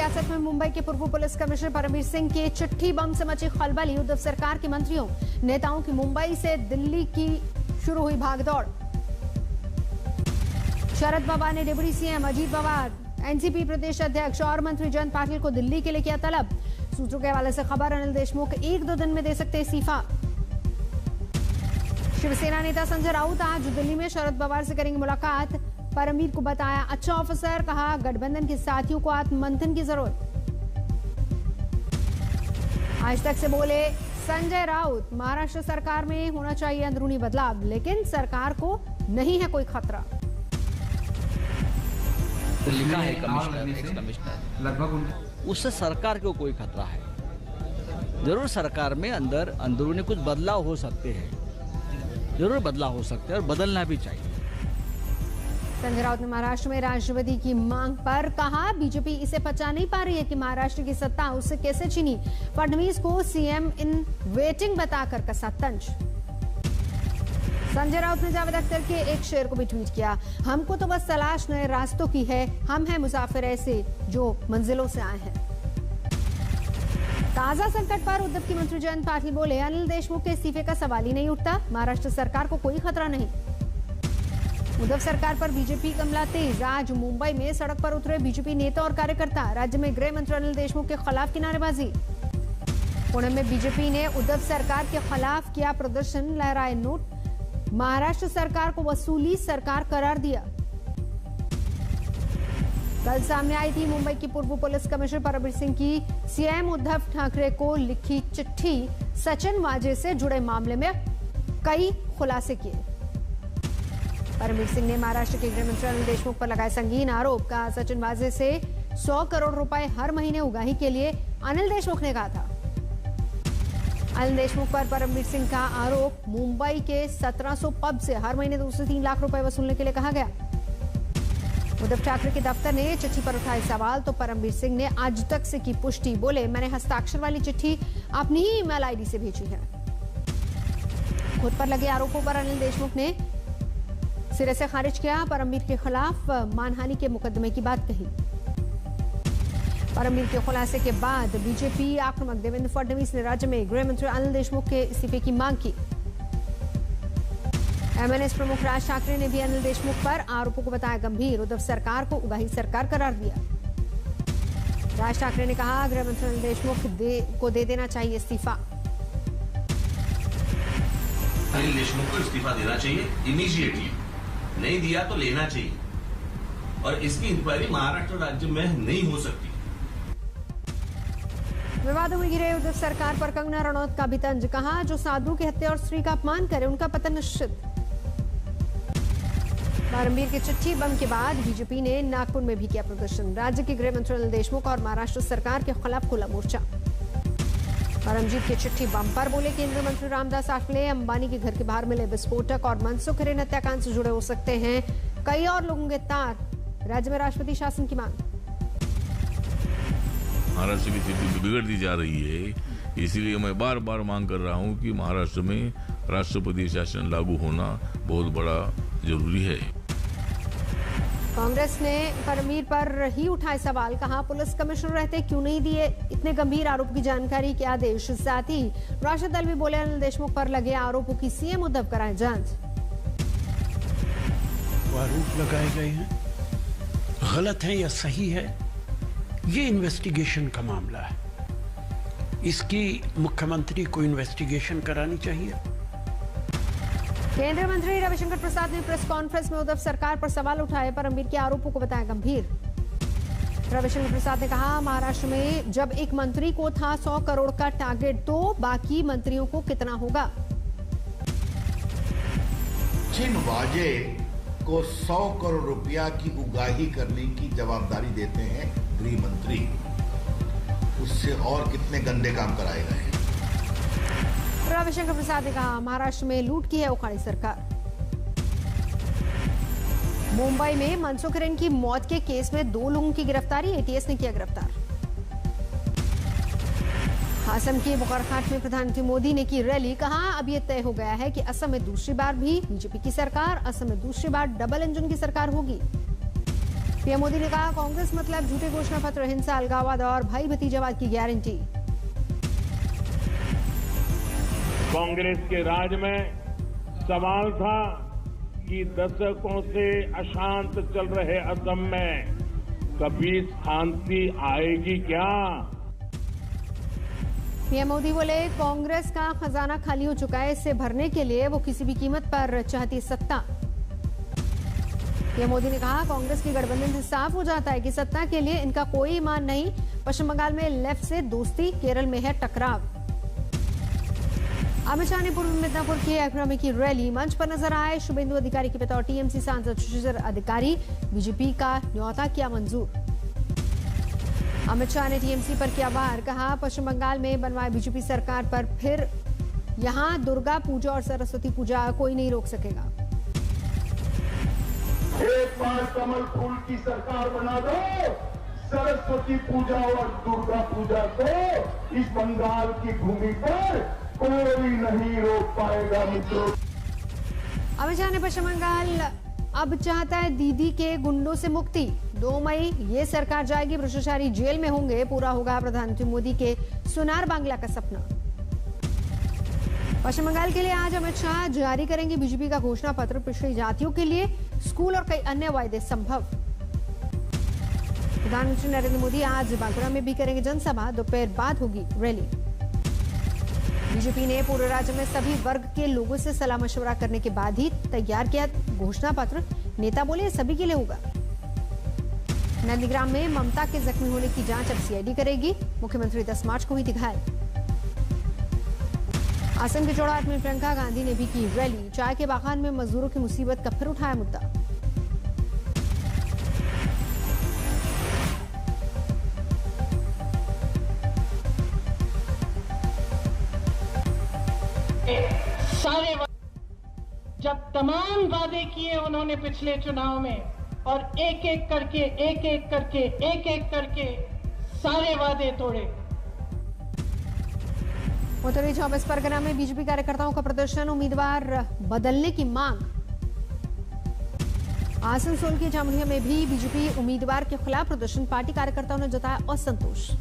सियासत में मुंबई के पूर्व पुलिस कमिश्नर परमवीर सिंह की चिट्ठी बम से मची खलबली। उद्धव सरकार के मंत्रियों नेताओं की मुंबई से दिल्ली की शुरू हुई भागदौड़। शरद पवार ने deputy CM Ajit Pawar, NCP प्रदेश अध्यक्ष और मंत्री जयंत पाटिल को दिल्ली के लिए किया तलब। सूत्रों के हवाले से खबर, अनिल देशमुख 1-2 दिन में दे सकते इस्तीफा। शिवसेना नेता संजय राउत आज दिल्ली में शरद पवार से करेंगे मुलाकात। परमवीर को बताया अच्छा ऑफिसर, कहा गठबंधन के साथियों को आत्ममंथन की जरूरत। आज तक से बोले संजय राउत, महाराष्ट्र सरकार में होना चाहिए अंदरूनी बदलाव, लेकिन सरकार को नहीं है कोई खतरा। लिखा है कमिश्नर, लगभग उससे सरकार को कोई खतरा है। जरूर सरकार में अंदरूनी कुछ बदलाव हो सकते हैं, जरूर बदलाव हो सकते हैं और बदलना भी चाहिए। संजय राउत ने महाराष्ट्र में राष्ट्रपति की मांग पर कहा बीजेपी इसे पचा नहीं पा रही है कि महाराष्ट्र की सत्ता उससे कैसे छीनी। फडणवीस को सीएम इन वेटिंग बताकर कसा तंज। संजय राउत ने जावेद अख्तर के एक शेर को भी ट्वीट किया, हमको तो बस तलाश नए रास्तों की है, हम हैं मुसाफिर ऐसे जो मंजिलों से आए हैं। ताजा संकट पर उद्धव की मंत्री जयंत पाटिल बोले अनिल देशमुख के इस्तीफे का सवाल ही नहीं उठता, महाराष्ट्र सरकार को कोई खतरा नहीं। उद्धव सरकार पर बीजेपी कमला तेज। आज मुंबई में सड़क पर उतरे बीजेपी नेता और कार्यकर्ता। राज्य में गृह मंत्री अनिल देशमुख के खिलाफ की नारेबाजी। पुणे में बीजेपी ने उद्धव सरकार के खिलाफ किया प्रदर्शन, लहराए नोट। महाराष्ट्र सरकार को वसूली सरकार करार दिया। कल सामने आई थी मुंबई की पूर्व पुलिस कमिश्नर परमवीर सिंह की सीएम उद्धव ठाकरे को लिखी चिट्ठी। सचिन वाजे से जुड़े मामले में कई खुलासे किए। परमवीर सिंह ने महाराष्ट्र के गृह मंत्री अनिल देशमुख पर लगाए संगीन आरोप। कहा सचिन वाजे से 100 करोड़ रुपए हर महीने उगाही के लिए अनिल देशमुख ने कहा था। अनिल देशमुख पर परमवीर सिंह का आरोप, मुंबई के 1700 पब से हर महीने 2 से 3 लाख रुपए वसूलने के लिए कहा गया। उद्धव ठाकरे के दफ्तर ने चिट्ठी पर उठाए सवाल तो परमवीर सिंह ने आज तक से की पुष्टि। बोले मैंने हस्ताक्षर वाली चिट्ठी अपनी ही ईमेल आईडी से भेजी है। खुद पर लगे आरोपों पर अनिल देशमुख ने सिरे से खारिज किया। परमवीर के खिलाफ मानहानि के मुकदमे की बात कही। परमवीर के खुलासे के बाद बीजेपी आक्रामक। देवेंद्र फडणवीस ने राज्य में गृह मंत्री अनिल देशमुख के इस्तीफे की मांग की। एमएनएस प्रमुख राज ठाकरे ने भी अनिल देशमुख पर आरोपों को बताया गंभीर। उद्धव सरकार को उगाही सरकार करार दिया। राज ठाकरे ने कहा गृह मंत्री अनिल देशमुख को दे देना चाहिए इस्तीफा। अनिल देशमुख को इस्तीफा देना चाहिए इमीडिएटली, नहीं दिया तो लेना चाहिए, और इसकी इंक्वायरी महाराष्ट्र राज्य में नहीं हो सकती। विवादों में घिरे उद्धव सरकार पर कंगना रनौत का भी तंज। कहा जो साधु की हत्या और स्त्री का अपमान करे उनका पतन निश्चित। परमवीर की चिट्ठी बम के बाद बीजेपी ने नागपुर में भी किया प्रदर्शन। राज्य के गृह मंत्री अनिल देशमुख और महाराष्ट्र सरकार के खिलाफ खुला मोर्चा। परमजीत की चिट्ठी बम पर बोले केंद्रीय मंत्री रामदास आठवले अंबानी के घर के बाहर मिले विस्फोटक और मनसुख हिरेन हत्याकांड से जुड़े हो सकते हैं कई और लोगों के तार। राज्य में राष्ट्रपति शासन की मांग। महाराष्ट्र की स्थिति बिगड़ती जा रही है, इसीलिए मैं बार बार मांग कर रहा हूं कि महाराष्ट्र में राष्ट्रपति शासन लागू होना बहुत बड़ा जरूरी है। कांग्रेस ने परमवीर पर ही उठाए सवाल। कहा पुलिस कमिश्नर रहते क्यों नहीं दिए इतने गंभीर आरोप की जानकारी के आदेश। साथ ही राष्ट्रीय दल भी बोले अनिल देशमुख पर लगे आरोपों की सीएम उद्धव कराएं जांच। आरोप लगाए गए हैं, गलत है या सही है, ये इन्वेस्टिगेशन का मामला है। इसकी मुख्यमंत्री को इन्वेस्टिगेशन करानी चाहिए। केंद्रीय मंत्री रविशंकर प्रसाद ने प्रेस कॉन्फ्रेंस में उद्धव सरकार पर सवाल उठाए। परमवीर के आरोपों को बताया गंभीर। रविशंकर प्रसाद ने कहा महाराष्ट्र में जब एक मंत्री को था 100 करोड़ का टारगेट तो बाकी मंत्रियों को कितना होगा। सचिन वाजे को 100 करोड़ रुपया की उगाही करने की जवाबदारी देते हैं गृह मंत्री, उससे और कितने गंदे काम कराए गए हैं। रविशंकर प्रसाद ने कहा महाराष्ट्र में लूट की है उखाड़ी सरकार। मुंबई में मनसुख हिरेन की मौत के केस में 2 लोगों की गिरफ्तारी, एटीएस ने किया गिरफ्तार। असम के बोकारोहाट में प्रधानमंत्री मोदी ने की रैली। कहा अब यह तय हो गया है कि असम में दूसरी बार भी बीजेपी की सरकार, असम में दूसरी बार डबल इंजन की सरकार होगी। पीएम मोदी ने कहा, कांग्रेस मतलब झूठे घोषणा पत्र, हिंसा, अलगाववाद और भाई भतीजावाद की गारंटी। कांग्रेस के राज में सवाल था कि दशकों से अशांत चल रहे असम में कभी शांति आएगी क्या? पीएम मोदी बोले, कांग्रेस का खजाना खाली हो चुका है, इसे भरने के लिए वो किसी भी कीमत पर चाहती सत्ता। पीएम मोदी ने कहा, कांग्रेस की गठबंधन से साफ हो जाता है कि सत्ता के लिए इनका कोई ईमान नहीं। पश्चिम बंगाल में लेफ्ट से दोस्ती, केरल में है टकराव। अमित शाह ने पूर्व मिदनापुर की आगरा में की रैली, मंच पर नजर आए शुभेंदु अधिकारी के बतौर टीएमसी सांसद शशिधर अधिकारी। बीजेपी का न्योता किया मंजूर। अमित शाह ने टीएमसी पर किया वार, कहा, पश्चिम बंगाल में बनवाए बीजेपी सरकार पर फिर यहां दुर्गा पूजा और सरस्वती पूजा कोई नहीं रोक सकेगा। एक बार कमल फूल की सरकार बना दो, सरस्वती पूजा और दुर्गा पूजा को इस बंगाल की भूमि पर कोई नहीं रोक पाएगा मित्रों। अमित शाह ने पश्चिम बंगाल अब चाहता है दीदी के गुंडों से मुक्ति। 2 मई ये सरकार जाएगी, भ्रष्टाचारी जेल में होंगे, पूरा होगा प्रधानमंत्री मोदी के सुनार बांग्ला का सपना। पश्चिम बंगाल के लिए आज अमित शाह जारी करेंगे बीजेपी का घोषणा पत्र, पिछड़ी जातियों के लिए स्कूल और कई अन्य वायदे संभव। प्रधानमंत्री नरेंद्र मोदी आज बांकुड़ा में भी करेंगे जनसभा, दोपहर बाद होगी रैली। बीजेपी ने पूरे राज्य में सभी वर्ग के लोगों से सलाह मशवरा करने के बाद ही तैयार किया घोषणा पत्र। नेता बोले, सभी के लिए होगा। नंदीग्राम में ममता के जख्मी होने की जांच अब सीआईडी करेगी, मुख्यमंत्री 10 मार्च को हुई थी घायल। असम के चौड़ाहट में प्रियंका गांधी ने भी की रैली, चाय के बागान में मजदूरों की मुसीबत का फिर उठाया मुद्दा। सारे जब तमाम वादे किए उन्होंने पिछले चुनाव में, और एक एक करके सारे वादे तोड़े। उत्तरी 24 परगना में बीजेपी कार्यकर्ताओं का प्रदर्शन, उम्मीदवार बदलने की मांग। आसनसोल की जामुनिया में भी बीजेपी उम्मीदवार के खिलाफ प्रदर्शन, पार्टी कार्यकर्ताओं ने जताया असंतोष।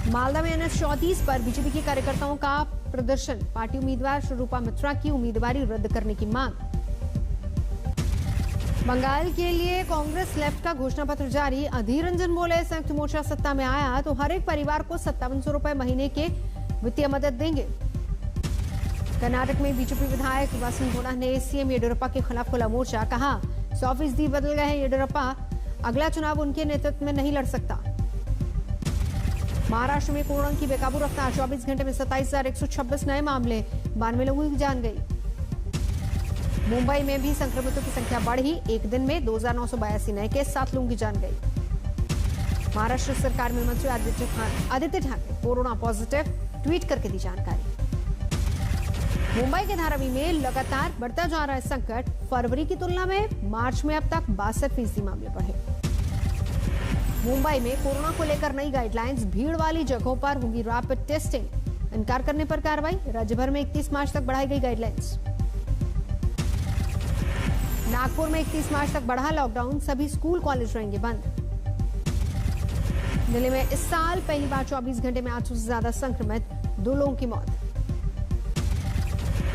मालदा में एनएच 34 पर बीजेपी के कार्यकर्ताओं का प्रदर्शन, पार्टी उम्मीदवार स्वरूपा मित्रा की उम्मीदवारी रद्द करने की मांग। बंगाल के लिए कांग्रेस लेफ्ट का घोषणा पत्र जारी, अधीर रंजन बोले, संयुक्त मोर्चा सत्ता में आया तो हर एक परिवार को 5700 रुपए महीने के वित्तीय मदद देंगे। कर्नाटक में बीजेपी विधायक वासनगौड़ा ने सीएम येडियुरप्पा के खिलाफ खोला मोर्चा, कहा 100% बदल गए हैं येडियुरप्पा, अगला चुनाव उनके नेतृत्व में नहीं लड़ सकता। महाराष्ट्र में कोरोना की बेकाबू रफ्तार, 24 घंटे में 27,126 नए मामले, 92 लोगों की जान गई। मुंबई में भी संक्रमितों की संख्या बढ़ी, एक दिन में 2,982 नए केस, 7 लोगों की जान गई। महाराष्ट्र सरकार में मंत्री Aditya Thackeray corona positive, tweet करके दी जानकारी। मुंबई के धारावी में लगातार बढ़ता जा रहा है संकट, फरवरी की तुलना में मार्च में अब तक 62% मामले बढ़े। मुंबई में कोरोना को लेकर नई गाइडलाइंस, भीड़ वाली जगहों पर होगी रैपिड टेस्टिंग, इनकार करने पर कार्रवाई। राज्य भर में 31 मार्च तक बढ़ाई गई गाइडलाइंस। नागपुर में 31 मार्च तक बढ़ा लॉकडाउन, सभी स्कूल कॉलेज रहेंगे बंद। दिल्ली में इस साल पहली बार 24 घंटे में 800 से ज्यादा संक्रमित, 2 लोगों की मौत।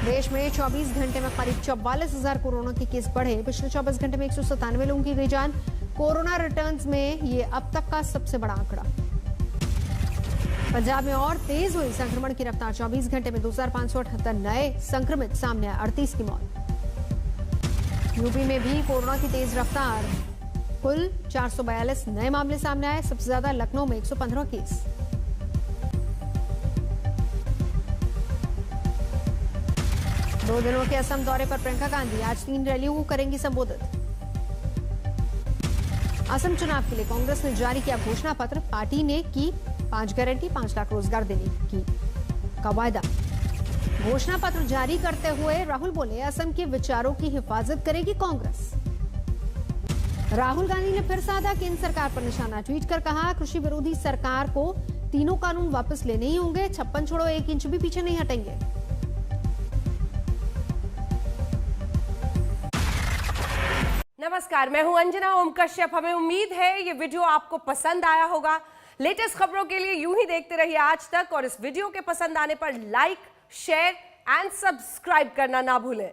देश में 24 घंटे में करीब 44,000 कोरोना के केस बढ़े, पिछले 24 घंटे में 197 लोगों की गई जान। कोरोना रिटर्न्स में ये अब तक का सबसे बड़ा आंकड़ा। पंजाब में और तेज हुई संक्रमण की रफ्तार, 24 घंटे में 2,578 नए संक्रमित सामने आए, 38 की मौत। यूपी में भी कोरोना की तेज रफ्तार, कुल 442 नए मामले सामने आए, सबसे ज्यादा लखनऊ में 115 केस। दो दिनों के असम दौरे पर प्रियंका गांधी आज 3 रैलियों को करेंगी संबोधित। असम चुनाव के लिए कांग्रेस ने जारी किया घोषणा पत्र, पार्टी ने की 5 गारंटी, 5 लाख रोजगार देने का वायदा। घोषणा पत्र जारी करते हुए राहुल बोले, असम के विचारों की हिफाजत करेगी कांग्रेस। राहुल गांधी ने फिर साधा केंद्र सरकार पर निशाना, ट्वीट कर कहा, कृषि विरोधी सरकार को तीनों कानून वापस लेने ही होंगे, 56 छोड़ो 1 इंच भी पीछे नहीं हटेंगे। नमस्कार, मैं हूं अंजना ओम कश्यप। हमें उम्मीद है ये वीडियो आपको पसंद आया होगा। लेटेस्ट खबरों के लिए यूं ही देखते रहिए आज तक, और इस वीडियो के पसंद आने पर लाइक, शेयर एंड सब्सक्राइब करना ना भूलें।